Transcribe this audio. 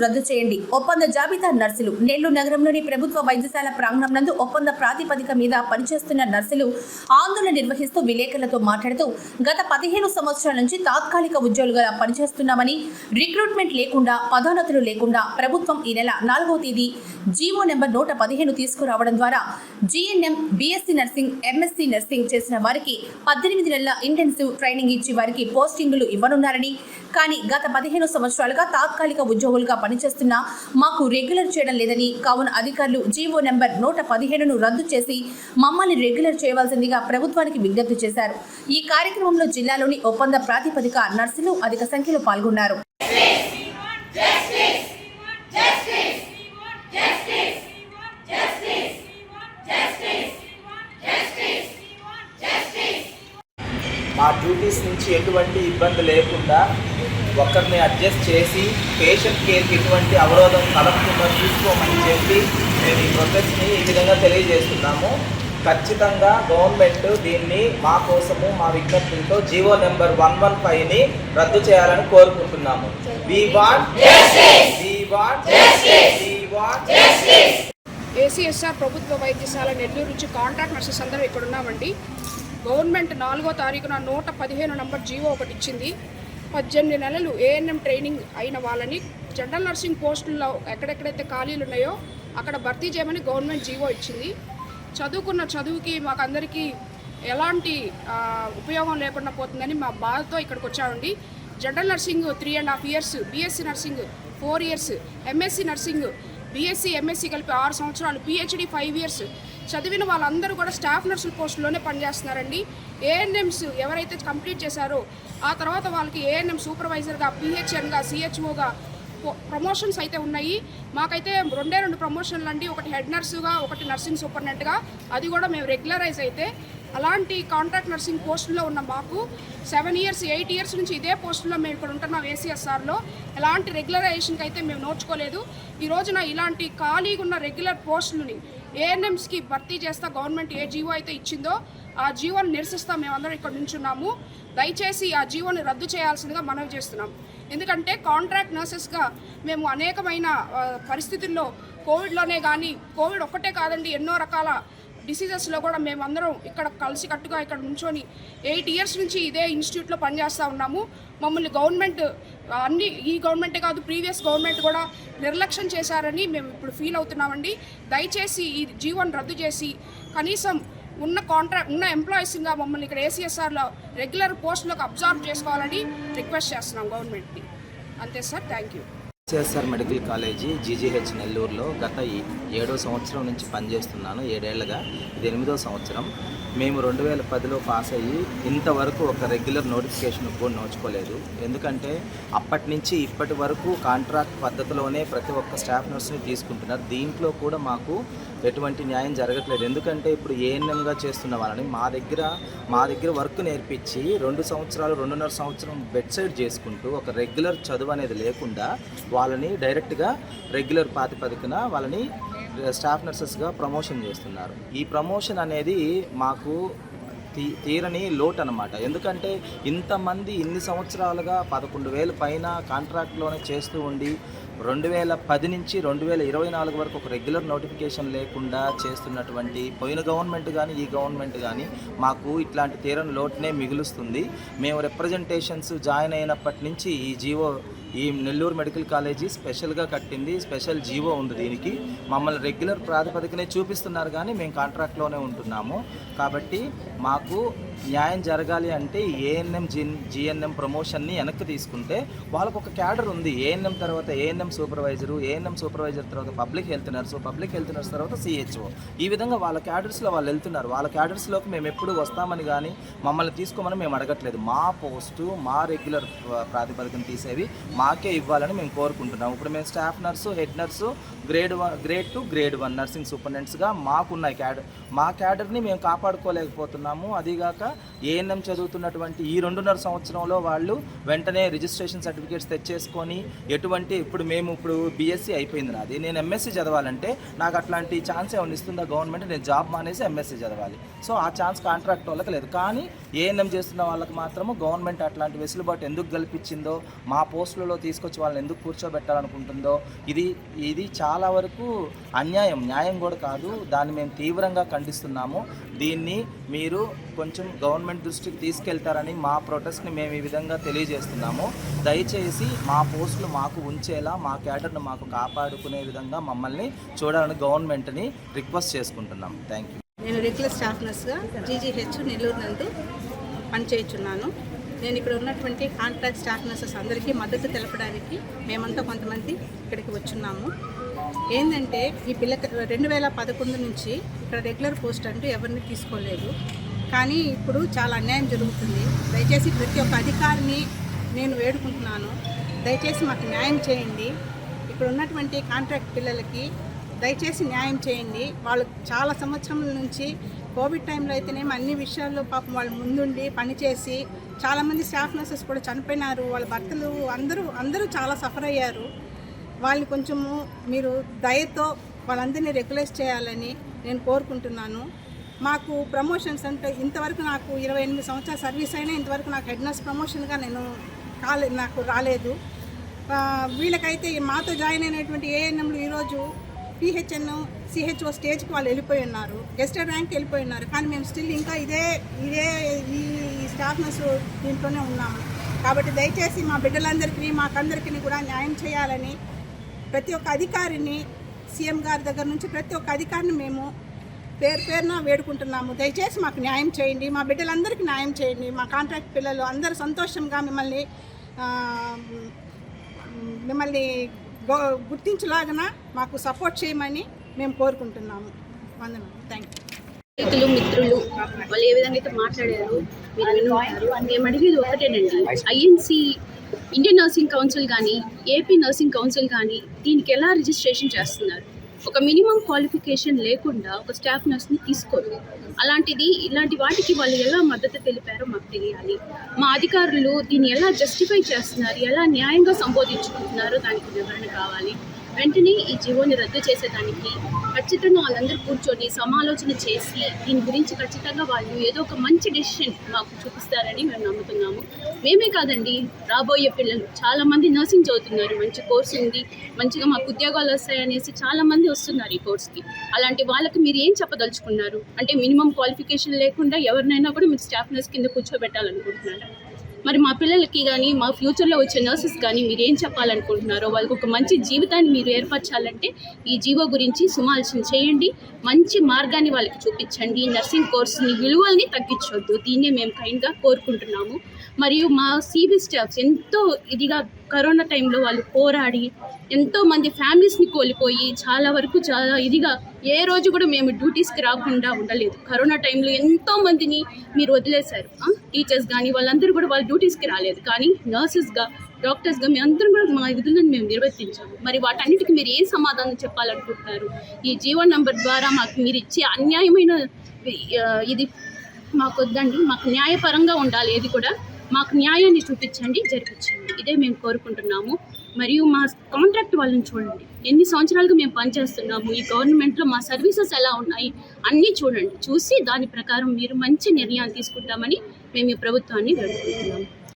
రద్దు చేయండి. ఒప్పంద జాబితా నర్సులు. నెల్లూరు నగరంలోని ప్రభుత్వ వైద్యశాల ప్రాంగణం నందు ఒప్పంద ప్రాతిపదిక మీద పనిచేస్తున్న నర్సులు ఆందోళన నిర్వహిస్తూ విలేకరులతో మాట్లాడుతూ గత 15 సంవత్సరాల నుంచి తాత్కాలిక ఉద్యోగులుగా పనిచేస్తున్నామని, రిక్రూట్మెంట్ లేకుండా, పదోన్నతులు లేకుండా ప్రభుత్వం ఈ నెల 4వ తేదీ జీవో నెంబర్ 115 తీసుకురావడం ద్వారా GNM, BSc nursing, MSc nursing చేసిన వారికి 18 నెలల ఇంటెన్సివ్ ట్రైనింగ్ ఇచ్చి వారికి పోస్టింగులు ఇవ్వనున్నారని, కానీ గత 15 సంవత్సరాలుగా తాత్కాలిక ఉద్యోగులుగా పనిచేస్తున్న మాకు రెగ్యులర్ చేయడం లేదని, కావున అధికారులు జీవో నెంబర్ 115ను రద్దు చేసి మమ్మల్ని రెగ్యులర్ చేయవలసిందిగా ప్రభుత్వానికి విజ్ఞప్తి చేశారు. ఈ కార్యక్రమంలో జిల్లాలోని ఒప్పంద ప్రాతిపదిక నర్సులు అధిక సంఖ్యలో పాల్గొన్నారు. మా డ్యూటీస్ నుంచి ఎటువంటి ఇబ్బంది లేకుండా ఒకరిని అడ్జస్ట్ చేసి పేషెంట్ కేర్కి ఎటువంటి అవరోధం కలగకుండా చూసుకోమని చెప్పి మేము ఈ ప్రాసెస్ని ఈ విధంగా తెలియజేస్తున్నాము. ఖచ్చితంగా గవర్నమెంట్ దీన్ని మా కోసము మా విజ్ఞప్తితో జీవో నెంబర్ 115ని రద్దు చేయాలని కోరుకుంటున్నాము. ఏసీఎస్ఆర్ ప్రభుత్వ వైద్యశాల నెల్లూరు నుంచి కాంట్రాక్ట్ నర్సెస్ అందరూ ఇక్కడ ఉన్నామండి. గవర్నమెంట్ 4వ తారీఖున 115 నంబర్ జీవో ఒకటి ఇచ్చింది. 18 నెలలు ఏఎన్ఎం ట్రైనింగ్ అయిన వాళ్ళని జనరల్ నర్సింగ్ పోస్టుల్లో ఎక్కడెక్కడైతే ఖాళీలు ఉన్నాయో అక్కడ భర్తీ చేయమని గవర్నమెంట్ జీవో ఇచ్చింది. చదువుకున్న చదువుకి మాకందరికీ ఎలాంటి ఉపయోగం లేకుండా పోతుందని మా బాధతో ఇక్కడికి వచ్చామండి. General nursing 3.5 years, BSc nursing 4 years, MSc nursing BSc, MSc కలిపి 6 సంవత్సరాలు, పిహెచ్డి 5 years చదివిన వాళ్ళందరూ కూడా స్టాఫ్ నర్సుల పోస్టులోనే పనిచేస్తున్నారండి. ఏఎన్ఎంస్ ఎవరైతే కంప్లీట్ చేశారో ఆ తర్వాత వాళ్ళకి ఏఎన్ఎం సూపర్వైజర్గా, పిహెచ్ఎన్గా, సిహెచ్ఓగా ప్రమోషన్స్ అయితే ఉన్నాయి. మాకైతే 2 ప్రమోషన్లు అండి. ఒకటి హెడ్ నర్సుగా, ఒకటి నర్సింగ్ సూపరింటెండెంట్గా. అది కూడా మేము రెగ్యులరైజ్ అయితే అలాంటి కాంట్రాక్ట్ నర్సింగ్ పోస్టుల్లో ఉన్న మాకు 7 years, 8 years నుంచి ఇదే పోస్టులో మేము ఇక్కడ ఉంటున్నాం. ఏసీఎస్ఆర్లో ఎలాంటి రెగ్యులరైజేషన్కి అయితే మేము నోచుకోలేదు. ఈ రోజున ఇలాంటి ఖాళీగా ఉన్న రెగ్యులర్ పోస్టులని ఏఎన్ఎంస్కి భర్తీ చేస్తా గవర్నమెంట్ ఏ జీవో అయితే ఇచ్చిందో ఆ జీవోని నిరసిస్తా మేమందరం ఇక్కడ నుంచున్నాము. దయచేసి ఆ జీవోని రద్దు చేయాల్సిందిగా మనవి చేస్తున్నాం. ఎందుకంటే కాంట్రాక్ట్ నర్సెస్గా మేము అనేకమైన పరిస్థితుల్లో కోవిడ్లోనే కానీ, కోవిడ్ ఒక్కటే కాదండి, ఎన్నో రకాల డిసీజెస్లో కూడా మేమందరం ఇక్కడ కలిసికట్టుగా ఇక్కడ నుంచొని 8 years నుంచి ఇదే ఇన్స్టిట్యూట్లో పనిచేస్తూ ఉన్నాము. మమ్మల్ని గవర్నమెంట్ ఈ గవర్నమెంటే కాదు, ప్రీవియస్ గవర్నమెంట్ కూడా నిర్లక్ష్యం చేశారని మేము ఇప్పుడు ఫీల్ అవుతున్నామండి. దయచేసి ఈ జీవోని రద్దు చేసి కనీసం ఉన్న ఎంప్లాయీస్గా మమ్మల్ని ఇక్కడ ఏసీఎస్ఆర్లో రెగ్యులర్ పోస్టులోకి అబ్జర్వ్ చేసుకోవాలని రిక్వెస్ట్ చేస్తున్నాం గవర్నమెంట్ని. అంతే sir, thank you. ACSR medical college GGH నెల్లూరులో గత 7వ సంవత్సరం నుంచి పనిచేస్తున్నాను. 7 ఏళ్లుగా, ఇది 8వ సంవత్సరం. మేము 2010లో పాస్ అయ్యి ఇంతవరకు ఒక రెగ్యులర్ నోటిఫికేషన్ కూడా నోచుకోలేదు. ఎందుకంటే అప్పటి నుంచి ఇప్పటి వరకు కాంట్రాక్ట్ పద్ధతిలోనే ప్రతి ఒక్క స్టాఫ్ నర్స్ని తీసుకుంటున్నారు. దీంట్లో కూడా మాకు ఎటువంటి న్యాయం జరగట్లేదు. ఎందుకంటే ఇప్పుడు ఏఎన్ఎంగా చేస్తున్న వాళ్ళని మా దగ్గర వర్క్ నేర్పించి 2 సంవత్సరాలు, 2.5 సంవత్సరం బెడ్ సైడ్ చేసుకుంటూ ఒక రెగ్యులర్ చదువు అనేది లేకుండా వాళ్ళని డైరెక్ట్గా రెగ్యులర్ ప్రాతిపదికన వాళ్ళని స్టాఫ్ నర్సెస్గా ప్రమోషన్ చేస్తున్నారు. ఈ ప్రమోషన్ అనేది మాకు తీరని లోటు అనమాట. ఎందుకంటే ఇంతమంది ఇన్ని సంవత్సరాలుగా 11,000 పైన కాంట్రాక్ట్లోనే చేస్తూ ఉండి 2010 నుంచి 2024 వరకు ఒక రెగ్యులర్ నోటిఫికేషన్ లేకుండా చేస్తున్నటువంటి పోయిన గవర్నమెంట్ కానీ ఈ గవర్నమెంట్ కానీ మాకు ఇట్లాంటి తీరని లోటునే మిగులుస్తుంది. మేము రిప్రజెంటేషన్స్ జాయిన్ అయినప్పటి నుంచి ఈ నెల్లూరు మెడికల్ కాలేజీ స్పెషల్గా కట్టింది, స్పెషల్ జీవో ఉంది. దీనికి మమ్మల్ని రెగ్యులర్ ప్రాతిపదికనే చూపిస్తున్నారు కానీ మేము కాంట్రాక్ట్లోనే ఉంటున్నాము. కాబట్టి మాకు న్యాయం జరగాలి అంటే ఏఎన్ఎం, జిఎన్ఎం ప్రమోషన్ని వెనక్కి తీసుకుంటే వాళ్ళకు ఒక క్యాడర్ ఉంది. ఏఎన్ఎం తర్వాత ఏఎన్ఎం సూపర్వైజరు, ఏఎన్ఎం సూపర్వైజర్ తర్వాత పబ్లిక్ హెల్త్ నర్స్ తర్వాత సిహెచ్ఓ. ఈ విధంగా వాళ్ళ క్యాడర్స్లో వాళ్ళు వెళ్తున్నారు. వాళ్ళ క్యాడర్స్లోకి మేము ఎప్పుడు వస్తామని కానీ మమ్మల్ని తీసుకోమని మేము అడగట్లేదు. మా పోస్టు, మా రెగ్యులర్ ప్రాతిపదికన తీసేవి మాకే ఇవ్వాలని మేము కోరుకుంటున్నాం. ఇప్పుడు మేము staff nurse, head nurse, grade 2, grade 1 nursing సూపరింటెండెంట్స్గా మాకున్న మా క్యాడర్ని మేము కాపాడుకోలేకపోతున్నాము. అదిగాక ఏఎన్ఎం చదువుతున్నటువంటి ఈ 2.5 సంవత్సరంలో వాళ్ళు వెంటనే రిజిస్ట్రేషన్ సర్టిఫికేట్స్ తెచ్చేసుకొని ఇప్పుడు బీఎస్సీ అయిపోయింది నాది, నేను ఎంఎస్సీ చదవాలంటే నాకు అట్లాంటి ఛాన్స్ ఏమైనా ఇస్తుందా గవర్నమెంట్? నేను జాబ్ మానేసి ఎంఎస్సీ చదవాలి. సో ఆ ఛాన్స్ కాంట్రాక్ట్ వాళ్ళకి లేదు. కానీ ఏఎన్ఎం చేస్తున్న వాళ్ళకి మాత్రము గవర్నమెంట్ అట్లాంటి వెసులుబాటు ఎందుకు కల్పించిందో, మా పోస్టులలో తీసుకొచ్చి వాళ్ళని ఎందుకు కూర్చోబెట్టాలనుకుంటుందో ఇది చాలా వరకు అన్యాయం, న్యాయం కూడా కాదు. దాన్ని మేము తీవ్రంగా ఖండిస్తున్నాము. దీన్ని మీరు కొంచెం గవర్నమెంట్ దృష్టికి తీసుకెళ్తారని మా ప్రొటెస్ట్ని మేము ఈ విధంగా తెలియజేస్తున్నాము. దయచేసి మా పోస్టులు మాకు ఉంచేలా, మా క్యాడర్ను మాకు కాపాడుకునే విధంగా మమ్మల్ని చూడాలని గవర్నమెంట్ని రిక్వెస్ట్ చేసుకుంటున్నాం. Thank you. నేను రెగ్యులర్ స్టాఫ్ నర్స్గా జీజీహెచ్ నెల్లూరు నందు పనిచేయుచున్నాను. నేను ఇక్కడ ఉన్నటువంటి కాంట్రాక్ట్ స్టాఫ్ నర్సెస్ అందరికీ మద్దతు తెలపడానికి మేమంతా కొంతమంది ఇక్కడికి వచ్చున్నాము. ఏంటంటే ఈ 2011 నుంచి ఇక్కడ రెగ్యులర్ పోస్ట్ అంటూ ఎవరిని తీసుకోలేదు. కానీ ఇప్పుడు చాలా అన్యాయం జరుగుతుంది. దయచేసి ప్రతి ఒక్క అధికారిని నేను వేడుకుంటున్నాను, దయచేసి మాకు న్యాయం చేయండి. ఇక్కడ ఉన్నటువంటి కాంట్రాక్ట్ పిల్లలకి దయచేసి న్యాయం చేయండి. వాళ్ళు చాలా సంవత్సరాల నుంచి కోవిడ్ టైంలో అయితేనేమో అన్ని విషయాల్లో పాపం వాళ్ళు ముందుండి పనిచేసి చాలామంది స్టాఫ్ నర్సెస్ కూడా చనిపోయినారు. వాళ్ళ భర్తలు అందరూ చాలా సఫర్ అయ్యారు. వాళ్ళని కొంచెము మీరు దయతో వాళ్ళందరినీ రెగ్యులైజ్ చేయాలని నేను కోరుకుంటున్నాను. మాకు ప్రమోషన్స్ అంటే ఇంతవరకు నాకు 28 సంవత్సరాల సర్వీస్ అయినా ఇంతవరకు నాకు హెడ్ నర్స్ ప్రమోషన్గా నాకు రాలేదు. వీళ్ళకైతే మాతో జాయిన్ అయినటువంటి ఏఎన్ఎంలు ఈరోజు పిహెచ్ఎన్ సిహెచ్ఓ స్టేజ్కి వాళ్ళు వెళ్ళిపోయి ఉన్నారు, గెస్టెడ్ ర్యాంక్కి వెళ్ళిపోయి ఉన్నారు. కానీ మేము స్టిల్ ఇంకా ఈ స్టాఫ్ నర్స్ దీంట్లోనే ఉన్నాము. కాబట్టి దయచేసి మా బిడ్డలందరికీ మాకందరికీ కూడా న్యాయం చేయాలని ప్రతి ఒక్క అధికారిని, సీఎం గారి దగ్గర నుంచి ప్రతి ఒక్క అధికారిని మేము పేరున వేడుకుంటున్నాము. దయచేసి మాకు న్యాయం చేయండి, మా బిడ్డలందరికీ న్యాయం చేయండి. మా కాంట్రాక్ట్ పిల్లలు అందరూ సంతోషంగా మిమ్మల్ని గుర్తించలాగన మాకు సపోర్ట్ చేయమని మేము కోరుకుంటున్నాము. వందనాలు. Thank you. రైతులు మిత్రులు వాళ్ళు ఏ విధంగా అయితే మాట్లాడారు మీరు వినుంటారు. మేము అడిగేది ఒకటేనండి, ఐఎన్సి ఇండియన్ నర్సింగ్ కౌన్సిల్ కానీ ఏపీ నర్సింగ్ కౌన్సిల్ కానీ దీనికి ఎలా రిజిస్ట్రేషన్ చేస్తున్నారు? ఒక మినిమం క్వాలిఫికేషన్ లేకుండా ఒక స్టాఫ్ నర్స్ని తీసుకోరు. ఇలాంటి వాటికి వాళ్ళు ఎలా మద్దతు తెలిపారో మాకు తెలియాలి. మా అధికారులు దీన్ని ఎలా జస్టిఫై చేస్తున్నారు, ఎలా న్యాయంగా సంబోధించుకుంటున్నారో దానికి వివరణ కావాలి. వెంటనే ఈ జీవోని రద్దు చేసేదానికి ఖచ్చితంగా వాళ్ళందరూ కూర్చొని సమాలోచన చేసి దీని గురించి ఖచ్చితంగా వాళ్ళు ఏదో ఒక మంచి డెసిషన్ మాకు చూపిస్తారని మేము నమ్ముతున్నాము. మేమే కాదండి, రాబోయే పిల్లలు చాలామంది నర్సింగ్ చదువుతున్నారు, మంచి కోర్సు ఉంది, మంచిగా మాకు ఉద్యోగాలు వస్తాయనేసి చాలామంది వస్తున్నారు ఈ కోర్స్కి. అలాంటి వాళ్ళకి మీరు ఏం చెప్పదలుచుకున్నారు? అంటే మినిమం క్వాలిఫికేషన్ లేకుండా ఎవరినైనా కూడా మీరు స్టాఫ్ నర్స్ కింద కూర్చోబెట్టాలనుకుంటున్నారు. మరి మా పిల్లలకి కానీ మా ఫ్యూచర్లో వచ్చే నర్సెస్ కానీ మీరు ఏం చెప్పాలనుకుంటున్నారో, వాళ్ళకి ఒక మంచి జీవితాన్ని మీరు ఏర్పరచాలంటే ఈ జీవో గురించి సుమాలోచన చేయండి, మంచి మార్గాన్ని వాళ్ళకి చూపించండి. నర్సింగ్ కోర్సుని విలువల్ని తగ్గించొద్దు, దీన్నే మేము కైండ్గా కోరుకుంటున్నాము. మరియు మా సిబి స్టాఫ్స్ ఎంతో ఇదిగా కరోనా టైంలో వాళ్ళు పోరాడి ఎంతోమంది ఫ్యామిలీస్ని కోల్పోయి చాలా ఇదిగా ఏ రోజు కూడా మేము డ్యూటీస్కి రాకుండా ఉండలేదు. కరోనా టైంలో ఎంతోమందిని మీరు వదిలేశారు. టీచర్స్ కానీ వాళ్ళందరూ కూడా వాళ్ళ డ్యూటీస్కి రాలేదు. కానీ నర్సెస్గా, డాక్టర్స్గా మీ అందరం కూడా మా విధులను మేము నిర్వర్తించాము. మరి వాటన్నిటికీ మీరు ఏం సమాధానం చెప్పాలనుకుంటున్నారు? ఈ జీవో నంబర్ ద్వారా మాకు మీరు ఇచ్చే అన్యాయమైన ఇది మాకు వద్దండి. మాకు న్యాయపరంగా ఉండాలి, ఏది కూడా మాకు న్యాయాన్ని చూపించండి, జరిపించండి. ఇదే మేము కోరుకుంటున్నాము. మరియు మా కాంట్రాక్ట్ వాళ్ళని చూడండి, ఎన్ని సంవత్సరాలుగా మేము పనిచేస్తున్నాము, ఈ గవర్నమెంట్లో మా సర్వీసెస్ ఎలా ఉన్నాయి అన్నీ చూడండి. చూసి దాని ప్రకారం మీరు మంచి నిర్ణయాలు తీసుకుంటామని మేము ఈ ప్రభుత్వాన్ని వేడుకుంటున్నాము.